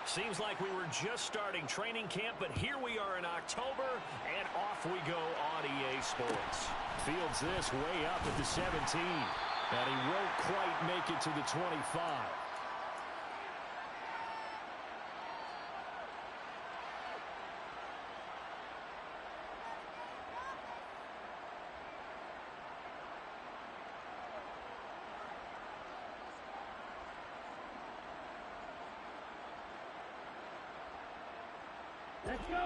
Seems like we were just starting training camp, but here we are in October, and off we go on EA Sports. Fields this way up at the 17, and he won't quite make it to the 25. Let's go.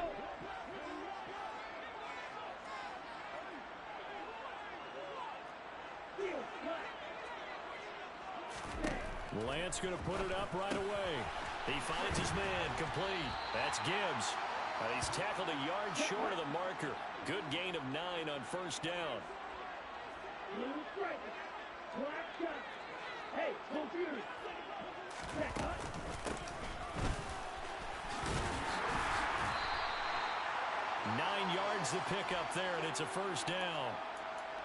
Lance going to put it up right away. He finds his man, complete. That's Gibbs. He's tackled a yard short of the marker. Good gain of 9 on first down. Hey, computer. 9 yards to pick up there, and it's a first down.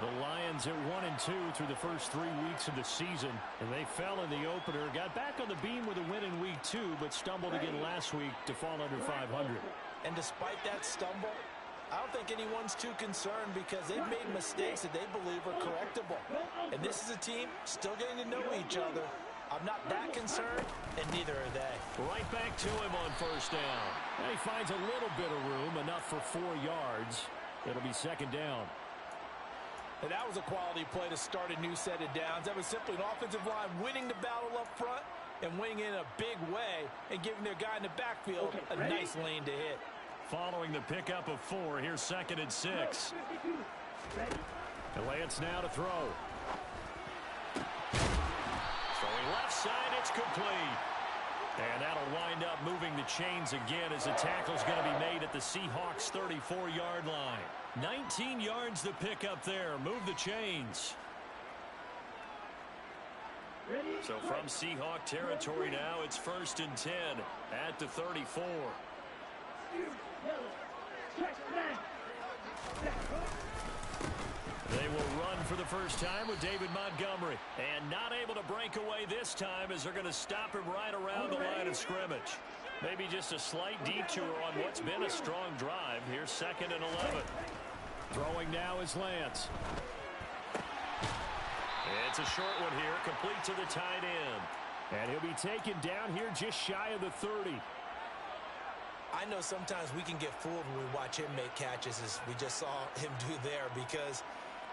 The Lions at 1-2 through the first 3 weeks of the season, and they fell in the opener. Got back on the beam with a win in week 2, but stumbled again last week to fall under 500. And despite that stumble, I don't think anyone's too concerned because they've made mistakes that they believe are correctable. And this is a team still getting to know each other. I'm not that concerned, and neither are they. Right back to him on first down. And he finds a little bit of room, enough for 4 yards. It'll be second down. And that was a quality play to start a new set of downs. That was simply an offensive line winning the battle up front and winning in a big way and giving their guy in the backfield a nice lane to hit. Following the pickup of 4, here's 2nd and 6. And Lance now to throw. Throwing left side, it's complete. And that'll wind up moving the chains again as the tackle's going to be made at the Seahawks' 34-yard line. 19 yards to pick up there. Move the chains. So from Seahawk territory now, it's 1st and 10 at the 34. They will run for the first time with David Montgomery. And not able to break away this time as they're going to stop him right around the line of scrimmage. Maybe just a slight detour on what's been a strong drive. Here's 2nd and 11. Throwing now is Lance. It's a short one here, complete to the tight end. And he'll be taken down here just shy of the 30. I know sometimes we can get fooled when we watch him make catches, as we just saw him do there, because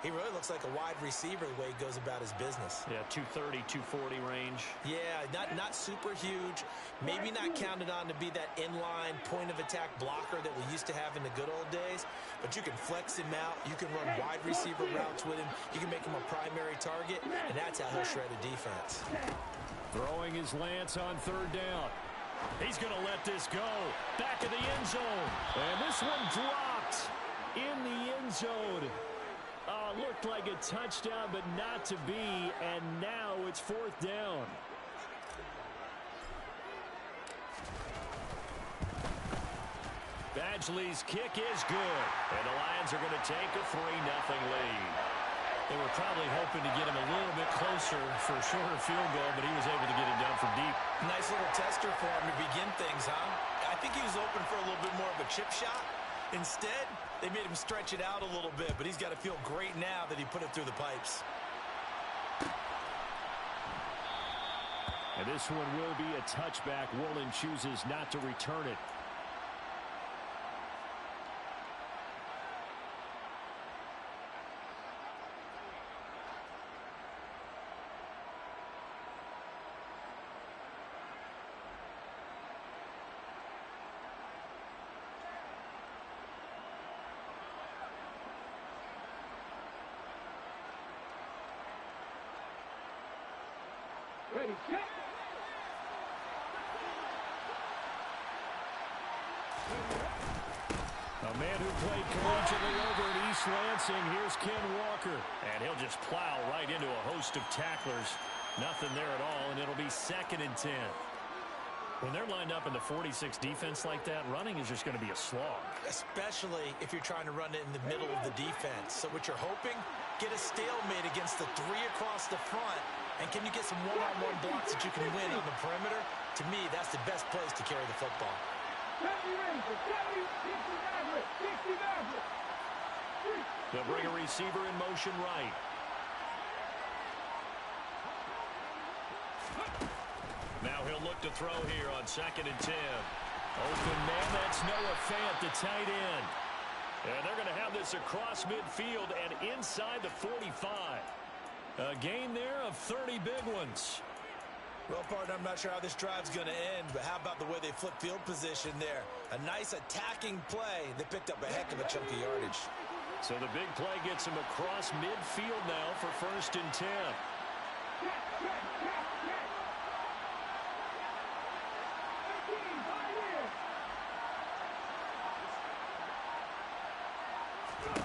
he really looks like a wide receiver the way he goes about his business. Yeah, 230, 240 range. Yeah, not super huge. Maybe not counted on to be that inline point-of-attack blocker that we used to have in the good old days, but you can flex him out. You can run wide receiver routes with him. You can make him a primary target, and that's how he'll shred a defense. Throwing his Lance on 3rd down. He's going to let this go. Back of the end zone. And this one dropped in the end zone. Looked like a touchdown, but not to be. And now it's 4th down. Badgley's kick is good. And the Lions are going to take a 3-0 lead. They were probably hoping to get him a little bit closer for a shorter field goal, but he was able to get it down from deep. Nice little tester for him to begin things, huh? I think he was open for a little bit more of a chip shot. Instead, they made him stretch it out a little bit, but he's got to feel great now that he put it through the pipes. And this one will be a touchback. Woolen chooses not to return it. Ready, check. A man who played collegiately over at East Lansing. Here's Ken Walker. And he'll just plow right into a host of tacklers. Nothing there at all, and it'll be 2nd and 10. When they're lined up in the 46 defense like that, running is just going to be a slog. Especially if you're trying to run it in the middle of the defense. So what you're hoping, get a stalemate against the 3 across the front. And can you get some one-on-one blocks that you can win on the perimeter? To me, that's the best place to carry the football. They'll bring a receiver in motion right. Now he'll look to throw here on 2nd and 10. Open man, that's Noah Fant, the tight end. And they're going to have this across midfield and inside the 45. A gain there of 30 big ones. Well, partner, I'm not sure how this drive's going to end, but how about the way they flip field position there? A nice attacking play. They picked up a heck of a chunk of yardage. So the big play gets him across midfield now for 1st and 10.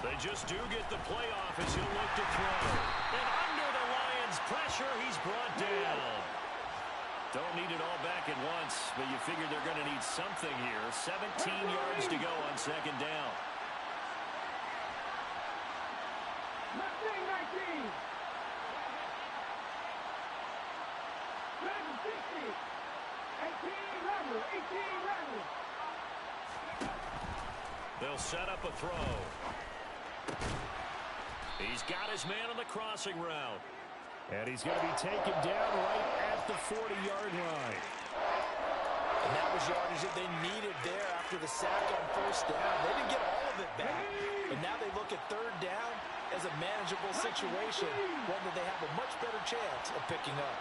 They just do get the play off as he'll look to throw. And under the Lions' pressure, he's brought down. Don't need it all back at once, but you figure they're going to need something here. 17 yards to go on 2nd down. They'll set up a throw. He's got his man on the crossing route. And he's going to be taken down right at the 40-yard line. And that was yardage that they needed there after the sack on 1st down. They didn't get all of it back. And now they look at 3rd down as a manageable situation, one that they have a much better chance of picking up.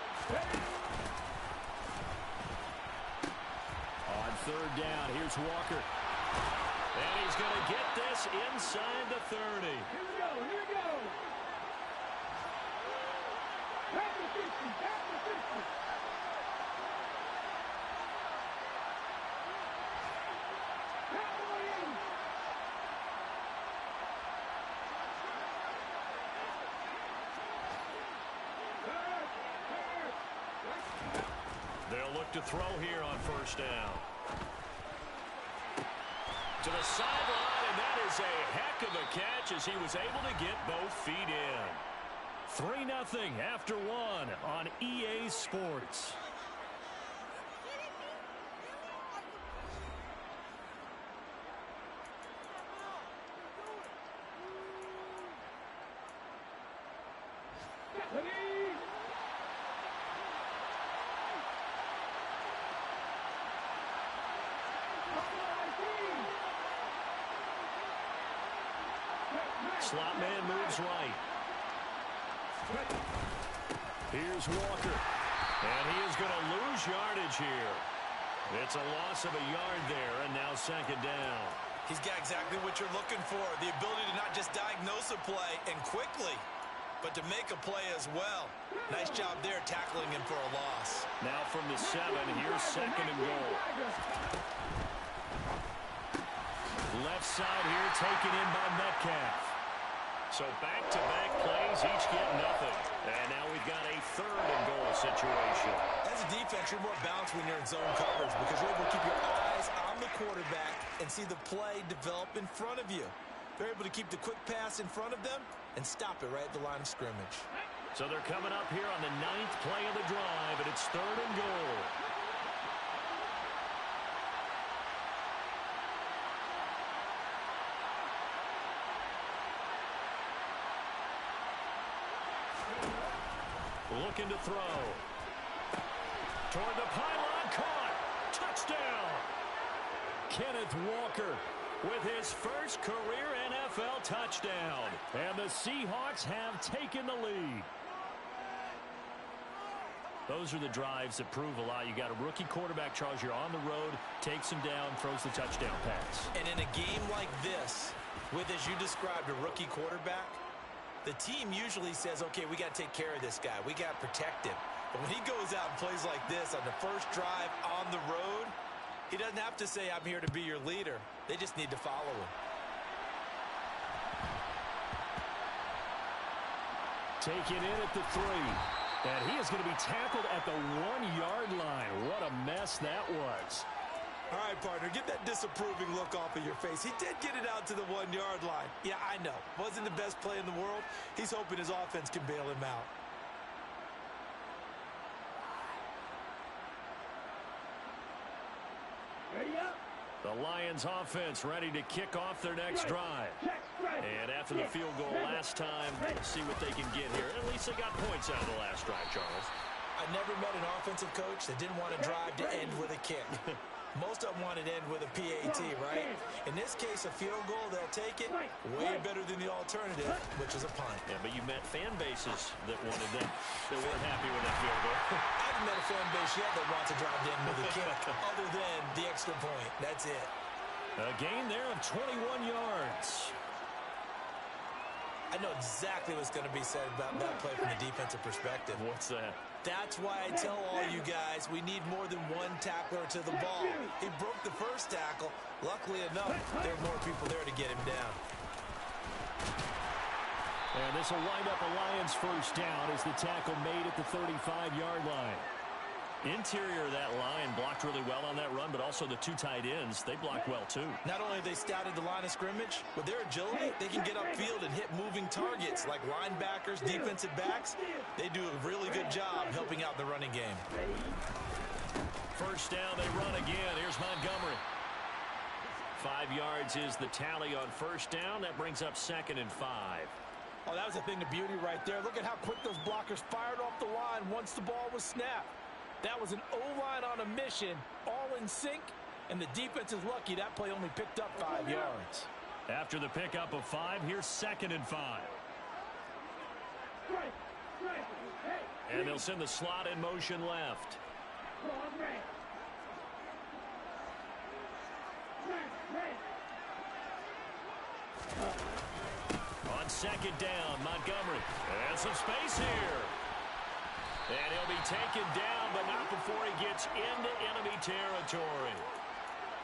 On 3rd down, here's Walker. And he's going to get this inside the 30. Here we go, here we go. Back to 50, back to 50. They'll look to throw here on 1st down. To the sideline, and that is a heck of a catch as he was able to get both feet in. 3-0 after 1 on EA Sports. Slot man moves right. Here's Walker. And he is going to lose yardage here. It's a loss of a yard there, and now 2nd down. He's got exactly what you're looking for, the ability to not just diagnose a play and quickly, but to make a play as well. Nice job there tackling him for a loss. Now from the 7, here's 2nd and goal. Left side here taken in by Metcalf. So back-to-back plays, each get nothing. And now we've got a 3rd and goal situation. As a defense, you're more balanced when you're in zone coverage because you're able to keep your eyes on the quarterback and see the play develop in front of you. They're able to keep the quick pass in front of them and stop it right at the line of scrimmage. So they're coming up here on the 9th play of the drive, and it's 3rd and goal. Looking to throw. Toward the pylon, caught. Touchdown. Kenneth Walker with his first career NFL touchdown. And the Seahawks have taken the lead. Those are the drives that prove a lot. You got a rookie quarterback, Charles. You're on the road, takes him down, throws the touchdown pass. And in a game like this, with, as you described, a rookie quarterback, the team usually says, okay, we got to take care of this guy. We got to protect him. But when he goes out and plays like this on the first drive on the road, he doesn't have to say, I'm here to be your leader. They just need to follow him. Taken in at the 3. And he is going to be tackled at the 1-yard line. What a mess that was. All right, partner, get that disapproving look off of your face. He did get it out to the 1-yard line. Yeah, I know. Wasn't the best play in the world. He's hoping his offense can bail him out. The Lions offense ready to kick off their next drive. And after the field goal last time, let's see what they can get here. At least they got points out of the last drive, Charles. I never met an offensive coach that didn't want to drive to end with a kick. Most of them wanted to end with a PAT, right? In this case, a field goal, they'll take it way better than the alternative, which is a punt. Yeah, but you met fan bases that wanted that, that weren't happy with that field goal. I haven't met a fan base yet that wants to drive to end with a kick, other than the extra point. That's it. A gain there of 21 yards. I know exactly what's going to be said about that play from the defensive perspective. What's that? That's why I tell all you guys we need more than one tackler to the ball. He broke the first tackle. Luckily enough, there were more people there to get him down. And this will wind up a Lions first down as the tackle made at the 35-yard line. Interior of that line blocked really well on that run, but also the two tight ends, they blocked well too. Not only have they scouted the line of scrimmage, with their agility, they can get upfield and hit moving targets like linebackers, defensive backs. They do a really good job helping out the running game. First down, they run again. Here's Montgomery. 5 yards is the tally on first down. That brings up 2nd and 5. Oh, that was a thing of beauty right there. Look at how quick those blockers fired off the line once the ball was snapped. That was an O-line on a mission, all in sync, and the defense is lucky that play only picked up 5 yards. After the pickup of 5, here's 2nd and 5. And they'll send the slot in motion left. On 2nd down, Montgomery. And some space here. And he'll be taken down, but not before he gets into enemy territory.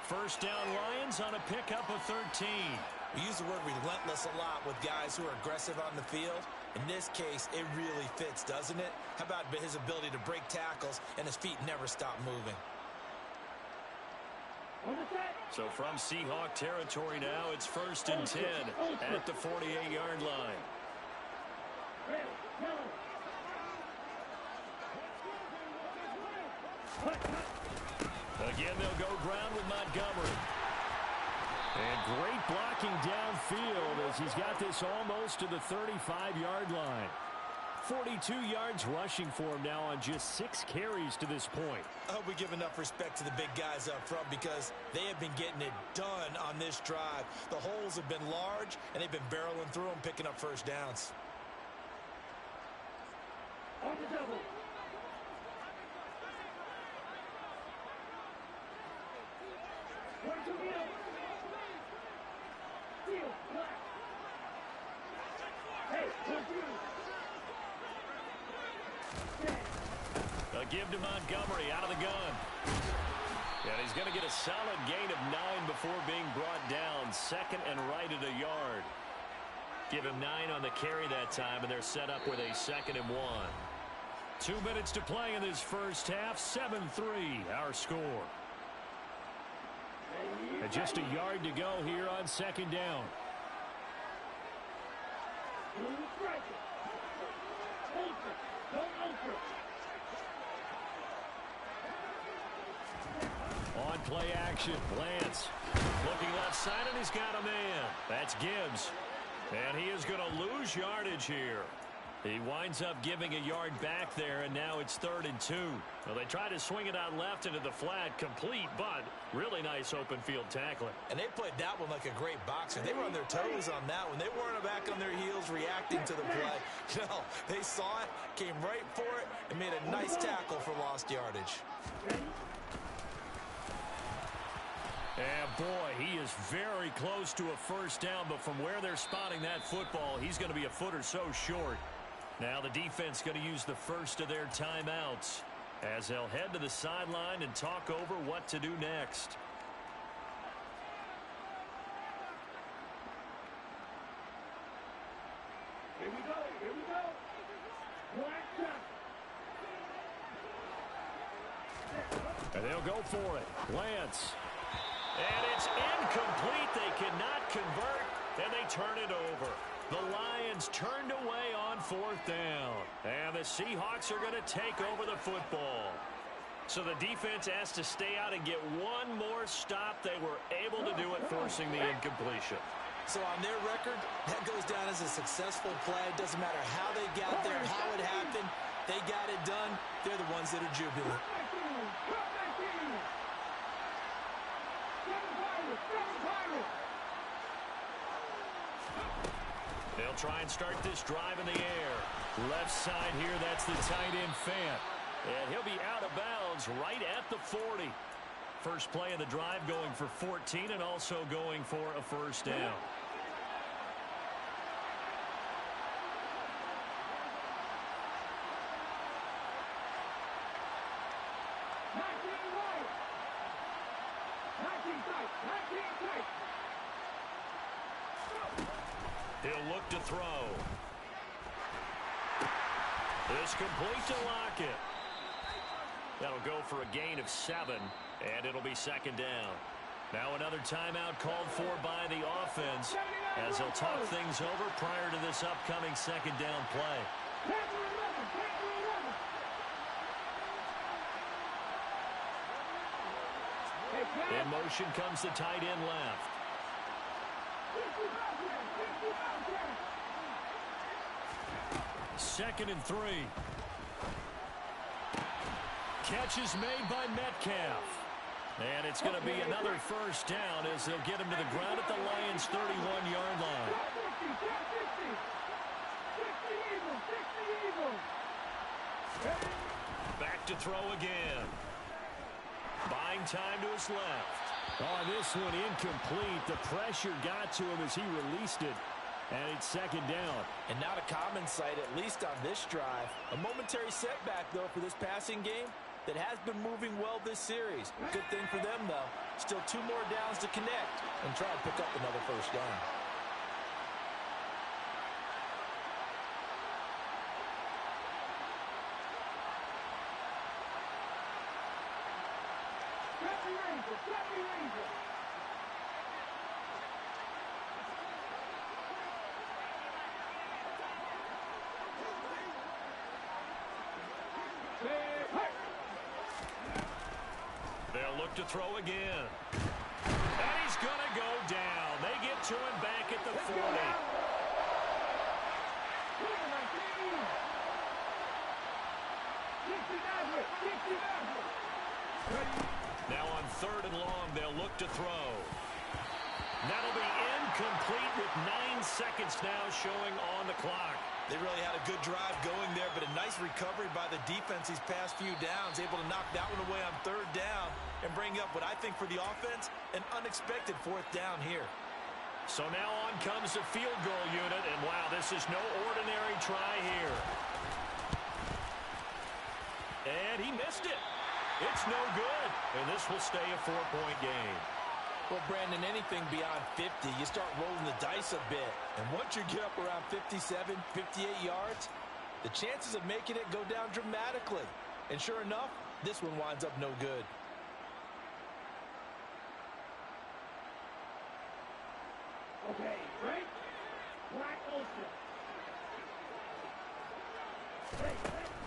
First down Lions on a pickup of 13. We use the word relentless a lot with guys who are aggressive on the field. In this case, it really fits, doesn't it? How about his ability to break tackles and his feet never stop moving? So from Seahawk territory now, it's 1st and 10 at the 48-yard line. Again, they'll go ground with Montgomery. And great blocking downfield as he's got this almost to the 35-yard line. 42 yards rushing for him now on just 6 carries to this point. I hope we give enough respect to the big guys up front because they have been getting it done on this drive. The holes have been large, and they've been barreling through them, picking up first downs. On the double. A give to Montgomery out of the gun. And he's going to get a solid gain of 9 before being brought down. 2nd and right at a yard. Give him 9 on the carry that time, and they're set up with a 2nd and 1. 2 minutes to play in this first half. 7-3 our score. And just a yard to go here on 2nd down. On play action, Lance looking left side, and he's got a man. That's Gibbs. And he is going to lose yardage here. He winds up giving a yard back there, and now it's 3rd and 2. Well, they try to swing it out left into the flat, complete, but really nice open field tackling. And they played that one like a great boxer. They were on their toes on that one. They weren't back on their heels reacting to the play. No, they saw it, came right for it, and made a nice tackle for lost yardage. And boy, he is very close to a first down, but from where they're spotting that football, he's going to be a foot or so short. Now the defense going to use the first of their timeouts as they'll head to the sideline and talk over what to do next. Here we go, here we go. Black shot. And they'll go for it. Lance. And it's incomplete. They cannot convert, and they turn it over. The Lions turned away on 4th down. And the Seahawks are going to take over the football. So the defense has to stay out and get one more stop. They were able to do it, forcing the incompletion. So on their record, that goes down as a successful play. It doesn't matter how they got there, how it happened. They got it done. They're the ones that are jubilant. They'll try and start this drive in the air. Left side here, that's the tight end Fant. And he'll be out of bounds right at the 40. First play of the drive going for 14 and also going for a first down. He'll look to throw. This complete to Lockett. That'll go for a gain of 7, and it'll be second down. Now another timeout called for by the offense as they'll talk things over prior to this upcoming second down play. In motion comes the tight end left. Second and 3. Catch is made by Metcalf. And it's going to be another first down as they'll get him to the ground at the Lions' 31-yard line. Back to throw again. Buying time to his left. Oh, this one incomplete. The pressure got to him as he released it. And it's second down. And not a common sight, at least on this drive. A momentary setback, though, for this passing game that has been moving well this series. Good thing for them, though. Still 2 more downs to connect and try to pick up another first down. They'll look to throw again. And he's going to go down. They get to him back at the 40. Now on 3rd and long, they'll look to throw. That'll be incomplete with 9 seconds now showing on the clock. They really had a good drive going there, but a nice recovery by the defense these past few downs, able to knock that one away on 3rd down and bring up what I think for the offense, an unexpected 4th down here. So now on comes the field goal unit, and wow, this is no ordinary try here. And he missed it. It's no good, and this will stay a 4-point game. Well, Brandon, anything beyond 50, you start rolling the dice a bit. And once you get up around 57, 58 yards, the chances of making it go down dramatically. And sure enough, this one winds up no good. Okay, right? Black Ulster.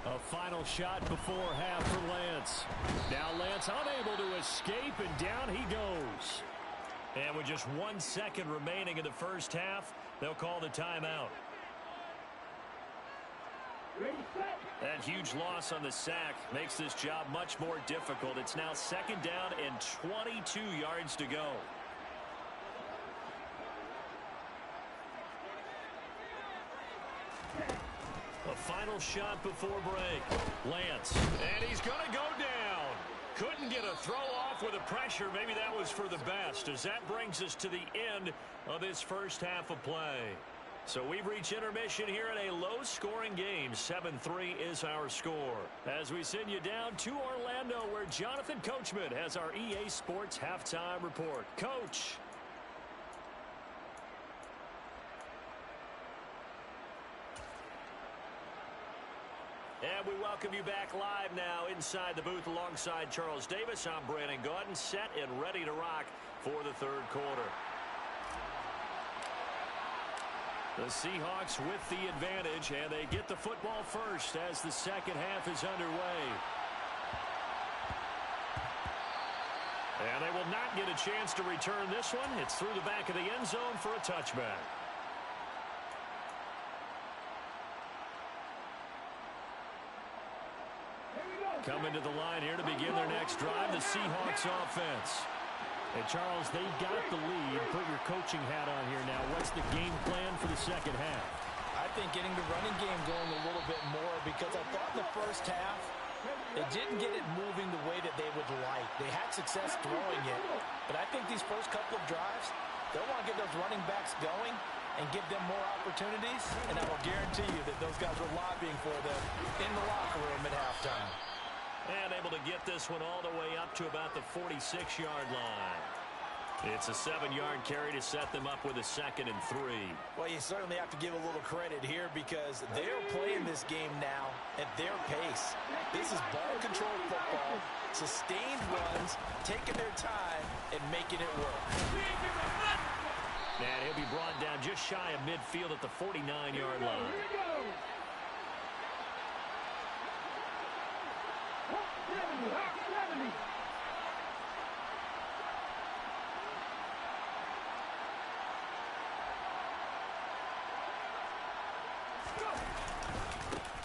A final shot before half for Lance. Now Lance unable to escape, and down he goes. And with just 1 second remaining in the first half, they'll call the timeout. Ready, set. That huge loss on the sack makes this job much more difficult. It's now second down and 22 yards to go. A final shot before break. Lance, and he's going to go down. Couldn't get a throw off with the pressure. Maybe that was for the best, as that brings us to the end of this first half of play. So we've reached intermission here in a low-scoring game. 7-3 is our score. As we send you down to Orlando, where Jonathan Coachman has our EA Sports halftime report. Coach. And we welcome you back live now inside the booth alongside Charles Davis. I'm Brandon Gaudin, set and ready to rock for the third quarter. The Seahawks with the advantage, and they get the football first as the second half is underway. And they will not get a chance to return this one. It's through the back of the end zone for a touchback. Coming to the line here to begin their next drive, the Seahawks offense. And, Charles, they got the lead. Put your coaching hat on here now. What's the game plan for the second half? I think getting the running game going a little bit more, because I thought in the first half they didn't get it moving the way that they would like. They had success throwing it, but I think these first couple of drives, they'll want to get those running backs going and give them more opportunities, and I will guarantee you that those guys were lobbying for them in the locker room at halftime. And able to get this one all the way up to about the 46-yard line. It's a 7-yard carry to set them up with a 2nd and 3. Well, you certainly have to give a little credit here because they're playing this game now at their pace. This is ball-controlled football, sustained runs, taking their time, and making it work. And he'll be brought down just shy of midfield at the 49-yard line.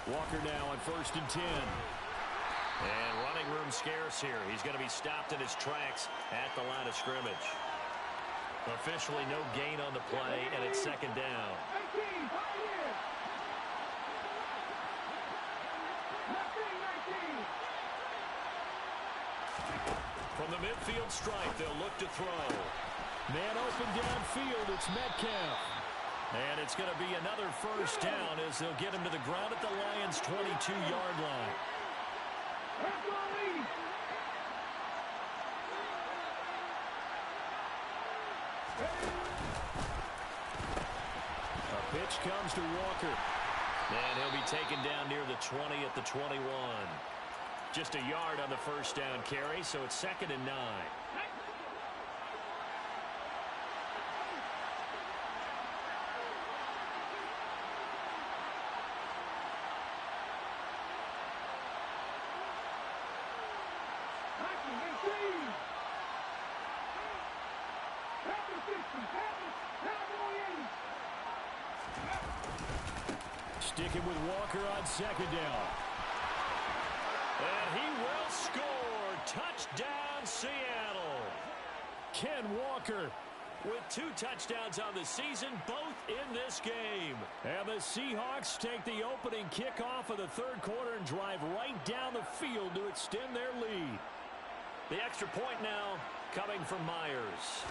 Walker now on 1st and 10. And running room scarce here. He's going to be stopped in his tracks at the line of scrimmage. Officially no gain on the play, and it's 2nd down. From the midfield stripe, they'll look to throw. Man open downfield, it's Metcalf. And it's going to be another 1st down as they'll get him to the ground at the Lions' 22-yard line. A pitch comes to Walker. And he'll be taken down near the 20 at the 21. Just a yard on the 1st down carry, so it's 2nd and 9. Sticking with Walker on 2nd down. And he will score. Touchdown, Seattle. Ken Walker with 2 touchdowns on the season, both in this game. And the Seahawks take the opening kickoff of the 3rd quarter and drive right down the field to extend their lead. The extra point now coming from Myers.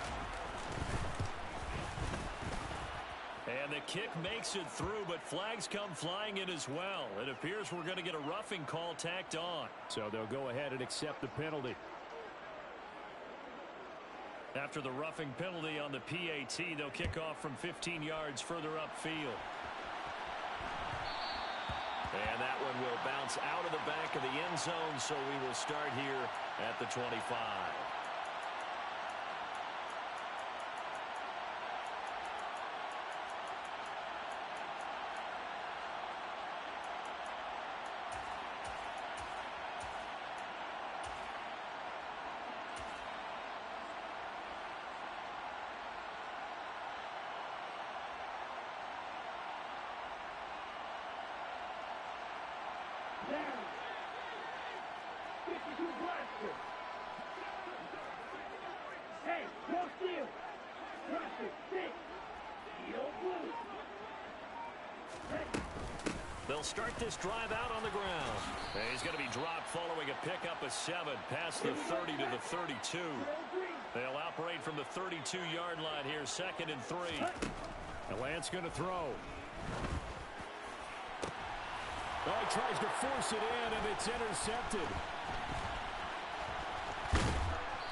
And the kick makes it through, but flags come flying in as well. It appears we're going to get a roughing call tacked on. So they'll go ahead and accept the penalty. After the roughing penalty on the PAT, they'll kick off from 15 yards further upfield. And that one will bounce out of the back of the end zone, so we will start here at the 25. Hey, no steal. Rush it, stick. You don't move. They'll start this drive out on the ground. And he's going to be dropped following a pickup of 7 past the 30 to the 32. They'll operate from the 32-yard line here, 2nd and 3. And Lance going to throw. Oh, he tries to force it in, and it's intercepted.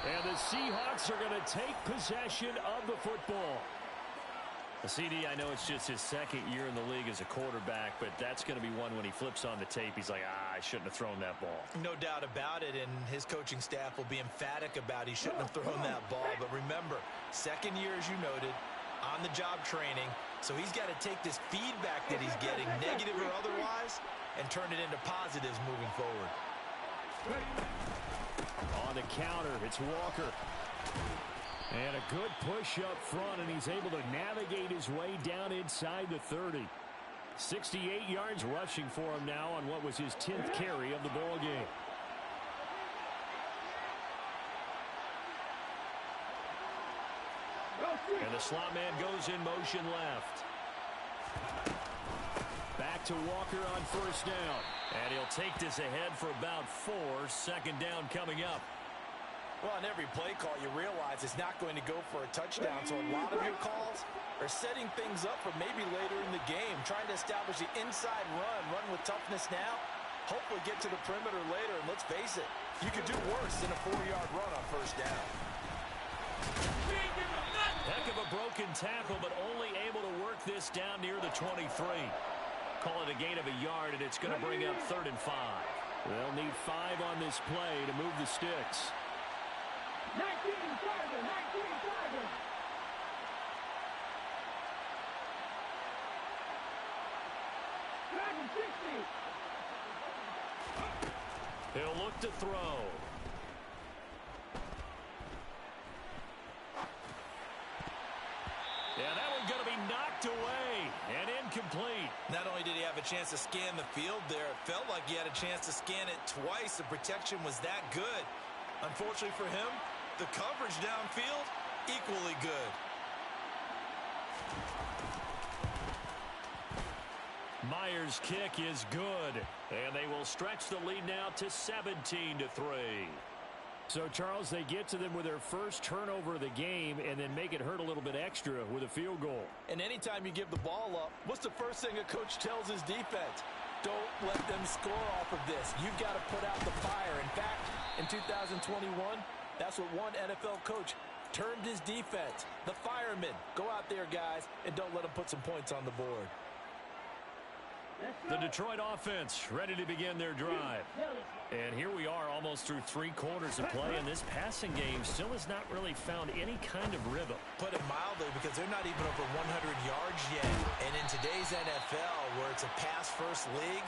And the Seahawks are going to take possession of the football. CD, I know it's just his 2nd year in the league as a quarterback, but that's going to be one when he flips on the tape. He's like, I shouldn't have thrown that ball. No doubt about it, and his coaching staff will be emphatic about he shouldn't have thrown that ball. But remember, 2nd year, as you noted, on-the-job training. So he's got to take this feedback that he's getting, negative or otherwise, and turn it into positives moving forward. On on the counter. It's Walker. And a good push up front, and he's able to navigate his way down inside the 30. 68 yards rushing for him now on what was his 10th carry of the ball game. And the slot man goes in motion left. Back to Walker on first down. And he'll take this ahead for about 4. Second down coming up. Well, on every play call, you realize it's not going to go for a touchdown. So a lot of your calls are setting things up for maybe later in the game, trying to establish the inside run with toughness now, hopefully get to the perimeter later. And let's face it, you could do worse than a 4-yard run on first down. Heck of a broken tackle, but only able to work this down near the 23. Call it a gain of a yard, and it's going to bring up 3rd and 5. They'll need 5 on this play to move the sticks. 19 target, 19 target. Dragon 60. He'll look to throw. Yeah, that one's going to be knocked away and incomplete. Not only did he have a chance to scan the field there, it felt like he had a chance to scan it twice. The protection was that good. Unfortunately for him, the coverage downfield, equally good. Myers' kick is good, and they will stretch the lead now to 17-3. So, Charles, they get to them with their first turnover of the game and then make it hurt a little bit extra with a field goal. And anytime you give the ball up, what's the first thing a coach tells his defense? Don't let them score off of this. You've got to put out the fire. In fact, in 2021, that's what one NFL coach termed his defense, the firemen. Go out there, guys, and don't let them put some points on the board. The Detroit offense ready to begin their drive. And here we are almost through 3 quarters of play, and this passing game still has not really found any kind of rhythm. Put it mildly, because they're not even over 100 yards yet. And in today's NFL, where it's a pass-first league,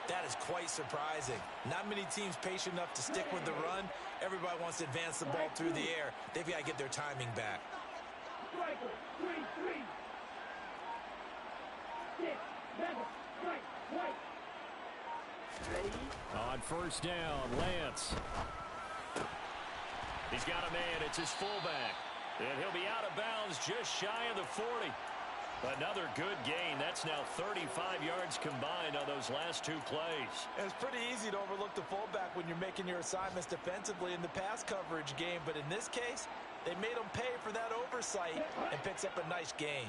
that is quite surprising. Not many teams patient enough to stick with the run. Everybody wants to advance the ball through the air. They've got to get their timing back. Striker, 3-3. 6, 7, strike, white. Ready? On first down, Lance. He's got a man. It's his fullback. And he'll be out of bounds just shy of the 40. Another good gain. That's now 35 yards combined on those last 2 plays. And it's pretty easy to overlook the fullback when you're making your assignments defensively in the pass coverage game. But in this case, they made him pay for that oversight and picks up a nice gain.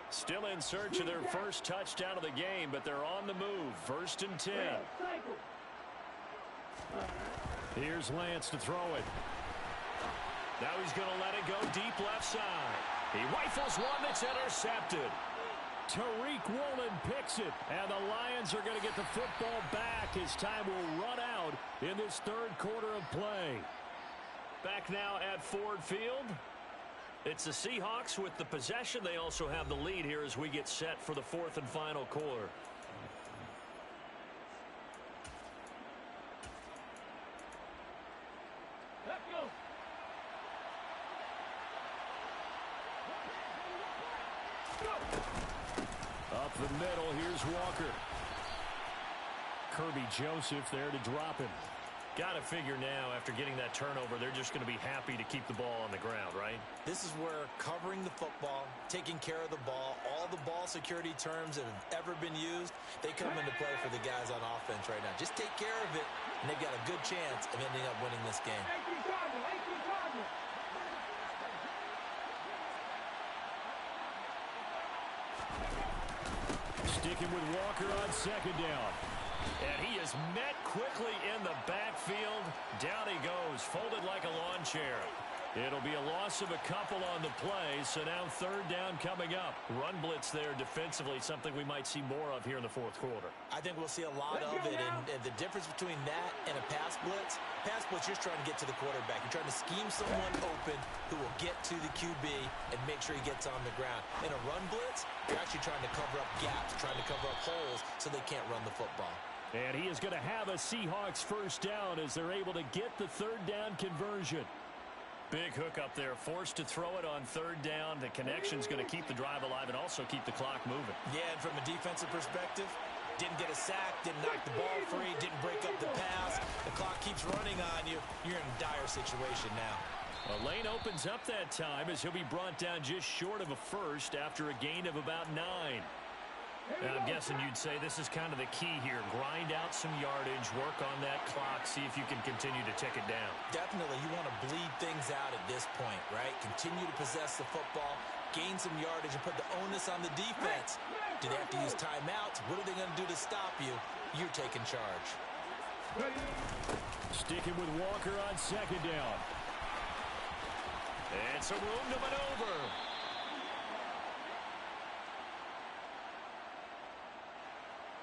Still in search of their first touchdown of the game, but they're on the move. 1st and 10. Here's Lance to throw it. Now he's going to let it go deep left side. He rifles one that's intercepted. Tariq Woolen picks it, and the Lions are going to get the football back as time will run out in this 3rd quarter of play. Back now at Ford Field. It's the Seahawks with the possession. They also have the lead here as we get set for the 4th and final quarter. Let's go. Up the middle, here's Walker. Kirby Joseph there to drop him. Got to figure now, after getting that turnover, they're just going to be happy to keep the ball on the ground, right? This is where covering the football, taking care of the ball, all the ball security terms that have ever been used, they come into play for the guys on offense right now. Just take care of it, and they've got a good chance of ending up winning this game. 18 target, 18 target. Sticking with Walker on 2nd down. And he is met quickly in the backfield. Down he goes, folded like a lawn chair. It'll be a loss of a couple on the play, so now 3rd down coming up. Run blitz there defensively, something we might see more of here in the 4th quarter. I think we'll see a lot of it, and the difference between that and a pass blitz, you're just trying to get to the quarterback. You're trying to scheme someone open who will get to the QB and make sure he gets on the ground. In a run blitz, you're actually trying to cover up gaps, trying to cover up holes so they can't run the football. And he is going to have a Seahawks first down as they're able to get the third down conversion. Big hook up there, forced to throw it on third down. The connection's going to keep the drive alive and also keep the clock moving. Yeah, and from a defensive perspective, didn't get a sack, didn't knock the ball free, didn't break up the pass. The clock keeps running on you. You're in a dire situation now. A lane opens up that time as he'll be brought down just short of a first after a gain of about 9. I'm guessing you'd say this is kind of the key here. Grind out some yardage, work on that clock, see if you can continue to tick it down. Definitely, you want to bleed things out at this point, right? Continue to possess the football, gain some yardage, and put the onus on the defense. Do they have to use timeouts? What are they going to do to stop you? You're taking charge. Sticking with Walker on second down. And some room to maneuver.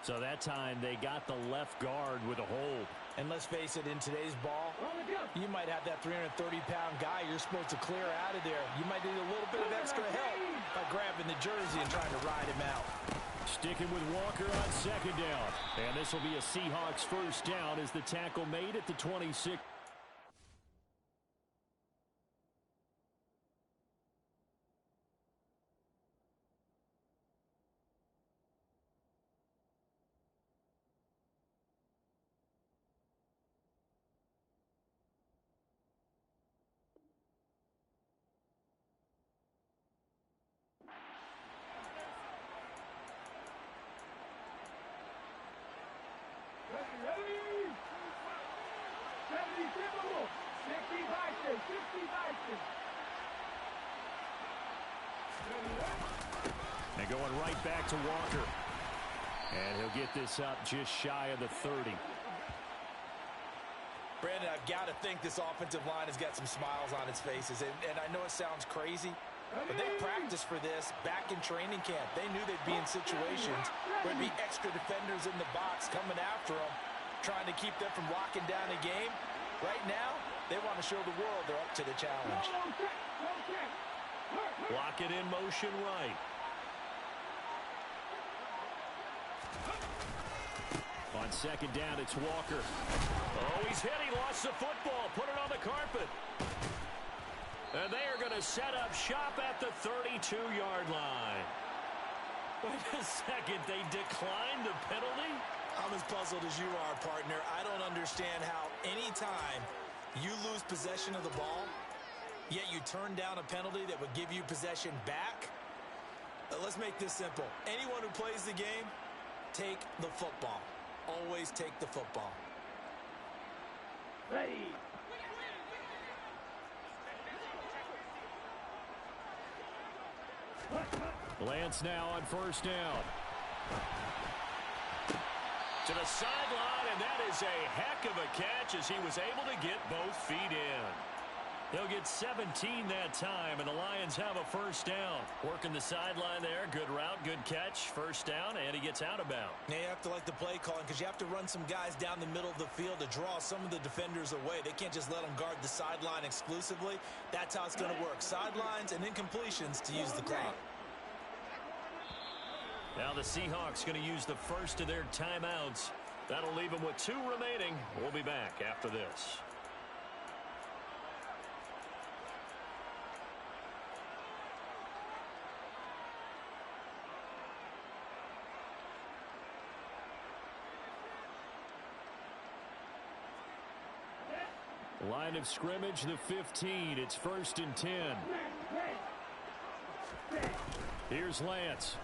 So that time they got the left guard with a hold. And let's face it, in today's ball, you might have that 330-pound guy you're supposed to clear out of there. You might need a little bit of extra help by grabbing the jersey and trying to ride him out. Sticking with Walker on second down. And this will be a Seahawks first down as the tackle made at the 26. And going right back to Walker. And he'll get this up just shy of the 30. Brandon, I've got to think this offensive line has got some smiles on its faces. And I know it sounds crazy, but they practiced for this back in training camp. They knew they'd be in situations where there'd be extra defenders in the box coming after them, trying to keep them from locking down a game. Right now, they want to show the world they're up to the challenge. Block it in motion right. On second down, it's Walker. Oh, he's hit. He lost the football. Put it on the carpet. And they are going to set up shop at the 32-yard line. Wait a second. They declined the penalty? I'm as puzzled as you are, partner. I don't understand how any time you lose possession of the ball, yet you turn down a penalty that would give you possession back. Let's make this simple. Anyone who plays the game, take the football. Always take the football. Ready. Lance now on first down. To the sideline, and that is a heck of a catch as he was able to get both feet in. They'll get 17 that time, and the Lions have a first down. Working the sideline there. Good route, good catch. First down, and he gets out of bounds. Now you have to like the play calling because you have to run some guys down the middle of the field to draw some of the defenders away. They can't just let them guard the sideline exclusively. That's how it's going to work. Sidelines and incompletions to use the clock. Now the Seahawks going to use the first of their timeouts. That'll leave them with 2 remaining. We'll be back after this. Line of scrimmage, the 15. It's 1st and 10. Here's Lance.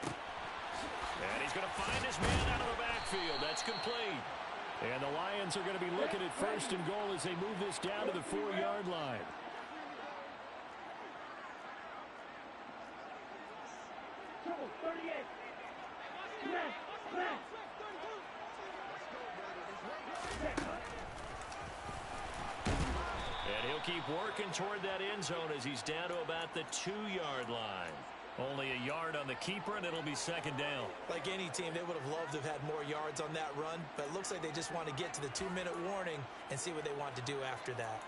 And he's going to find his man out of the backfield. That's complete. And the Lions are going to be looking at 1st and goal as they move this down to the 4-yard line. Trouble 38. And he'll keep working toward that end zone as he's down to about the 2-yard line. Only a yard on the keeper, and it'll be 2nd down. Like any team, they would have loved to have had more yards on that run, but it looks like they just want to get to the 2-minute warning and see what they want to do after that.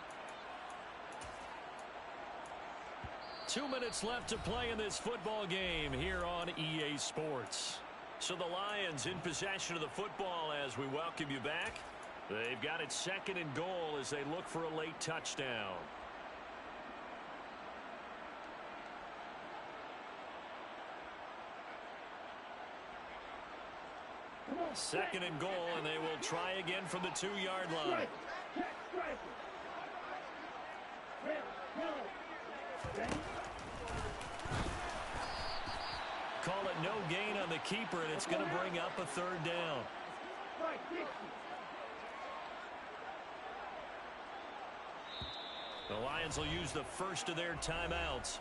2 minutes left to play in this football game here on EA Sports. So the Lions in possession of the football as we welcome you back. They've got it 2nd and goal as they look for a late touchdown. Second and goal, and they will try again from the 2-yard line. Call it no gain on the keeper, and it's going to bring up a 3rd down. The Lions will use the first of their timeouts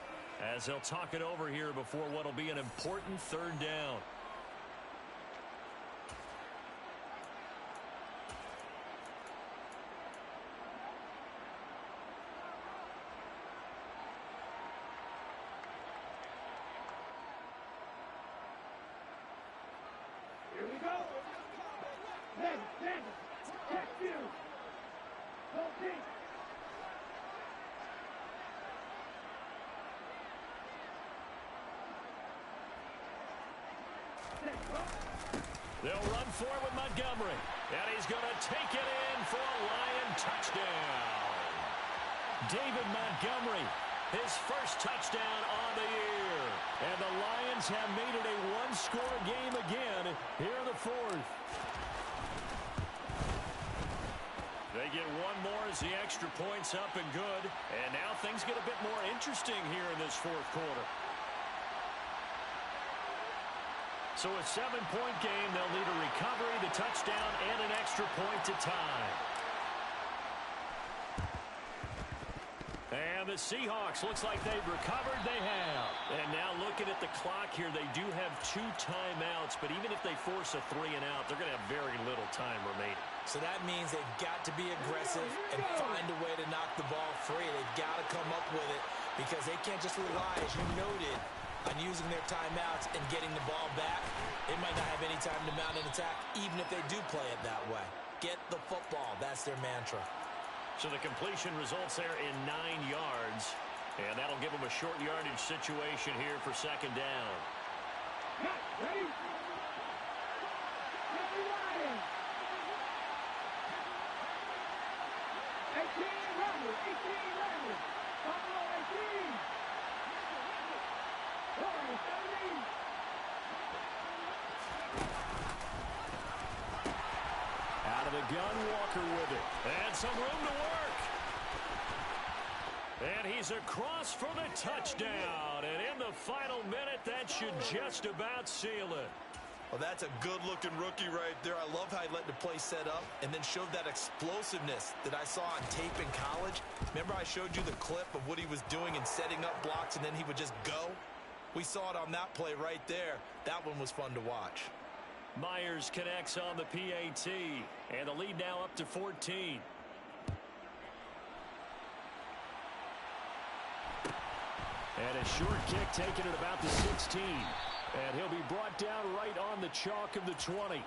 as they'll talk it over here before what will be an important 3rd down. They'll run for it with Montgomery. And he's going to take it in for a Lion touchdown. David Montgomery, his first touchdown on the year. And the Lions have made it a 1-score game again here in the 4th. They get one more as the extra point's up and good. And now things get a bit more interesting here in this 4th quarter. So a 7-point game, they'll need a recovery, the touchdown, and an extra point to tie. And the Seahawks, looks like they've recovered. They have. And now looking at the clock here, they do have 2 timeouts, but even if they force a 3-and-out, they're going to have very little time remaining. So that means they've got to be aggressive and find a way to knock the ball free. They've got to come up with it because they can't just rely, as you noted, on using their timeouts and getting the ball back. They might not have any time to mount an attack, even if they do play it that way. Get the football. That's their mantra. So the completion results there in 9 yards. And that'll give them a short yardage situation here for 2nd down. Ready? 18 runners, 18 runners. Buffalo 18. 17. Out of the gun, Walker with it. And some room to work. And he's across for the touchdown. And in the final minute, that should just about seal it. Well, that's a good-looking rookie right there. I love how he let the play set up and then showed that explosiveness that I saw on tape in college. Remember I showed you the clip of what he was doing and setting up blocks, and then he would just go? We saw it on that play right there. That one was fun to watch. Myers connects on the PAT, and the lead now up to 14. And a short kick taken at about the 16. And he'll be brought down right on the chalk of the 20.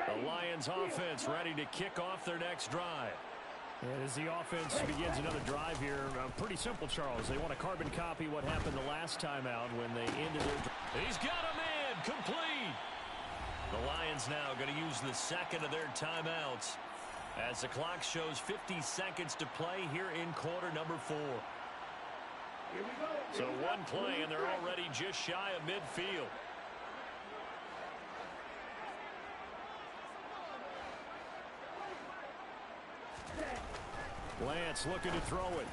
The Lions offense ready to kick off their next drive. And as the offense begins another drive here, pretty simple, Charles. They want to carbon copy what happened the last time out when they ended their drive. He's got him in, complete. The Lions now going to use the second of their timeouts as the clock shows 50 seconds to play here in quarter number 4. So one play and they're already just shy of midfield. Lance looking to throw it.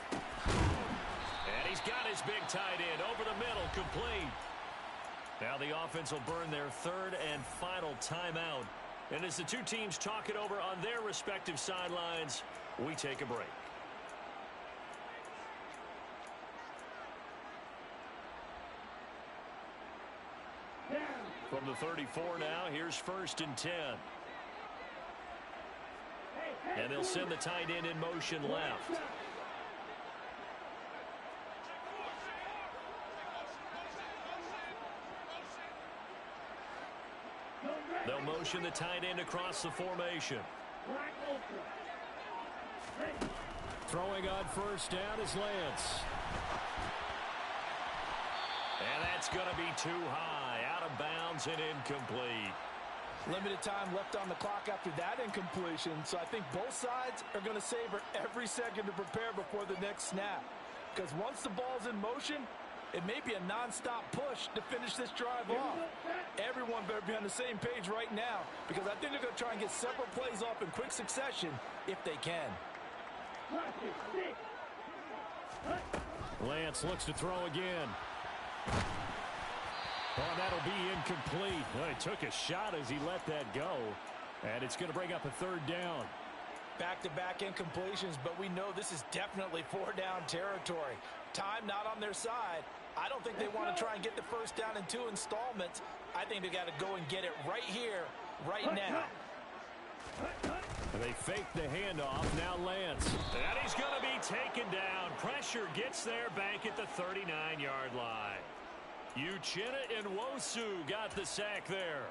And he's got his big tight end over the middle, complete. Now the offense will burn their third and final timeout. And as the two teams talk it over on their respective sidelines, we take a break. From the 34 now, here's 1st and 10. And they'll send the tight end in motion left. They'll motion the tight end across the formation. Black Ultra. Ready. Throwing on first down is Lance. And that's going to be too high. Out of bounds and incomplete. Limited time left on the clock after that incompletion, so I think both sides are going to savor every second to prepare before the next snap. Because once the ball's in motion, it may be a non-stop push to finish this drive off. Everyone better be on the same page right now, because I think they're going to try and get several plays off in quick succession if they can. Lance looks to throw again. Oh, that'll be incomplete. Well, he took a shot as he let that go. And it's going to bring up a third down. Back-to-back incompletions, but we know this is definitely four-down territory. Time not on their side. I don't think they want to try and get the first down in 2 installments. I think they got to go and get it right here, right now. They fake the handoff. Now Lance. And he's going to be taken down. Pressure gets there back at the 39-yard line. Uchenna and Nwosu got the sack there.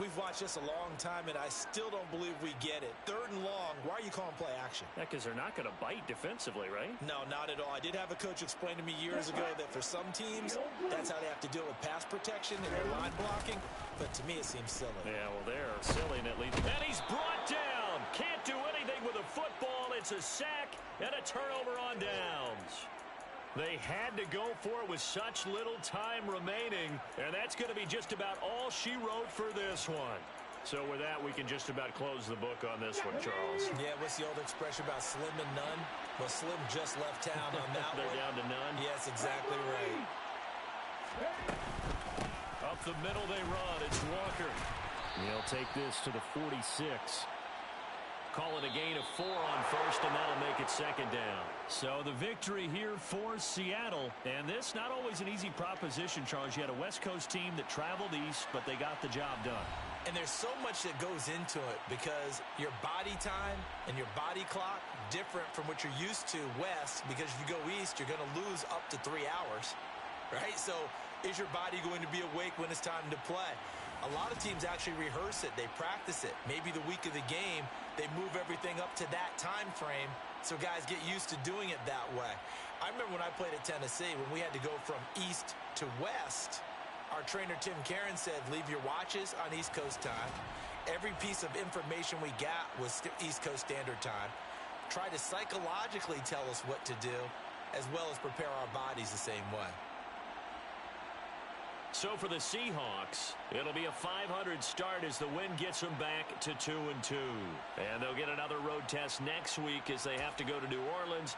We've watched this a long time, and I still don't believe we get it. 3rd and long. Why are you calling play action? Yeah, because they're not going to bite defensively, right? No, not at all. I did have a coach explain to me years ago that for some teams, that's how they have to deal with pass protection and their line blocking. But to me, it seems silly. Yeah, well, they're silly, and at least. And he's brought down. Can't do anything with a football. It's a sack and a turnover on downs. They had to go for it with such little time remaining, and that's going to be just about all she wrote for this one. So with that, we can just about close the book on this one, Charles. Yeah, what's the old expression about slim and none? Well, Slim just left town on that They're one. down to none? Yes, exactly right. Up the middle they run. It's Walker. He'll take this to the 46. Call it a gain of 4 on first, and that'll make it 2nd down. So the victory here for Seattle. And this not always an easy proposition, Charles. You had a West Coast team that traveled east, but they got the job done. And there's so much that goes into it because your body time and your body clock different from what you're used to west, because if you go east, you're going to lose up to 3 hours, right? So is your body going to be awake when it's time to play? A lot of teams actually rehearse it. They practice it. Maybe the week of the game, they move everything up to that time frame so guys get used to doing it that way. I remember when I played at Tennessee, when we had to go from east to west, our trainer Tim Karen said, leave your watches on East Coast time. Every piece of information we got was East Coast Standard Time. Try to psychologically tell us what to do, as well as prepare our bodies the same way. So for the Seahawks, it'll be a 500 start as the win gets them back to 2-2. And they'll get another road test next week as they have to go to New Orleans.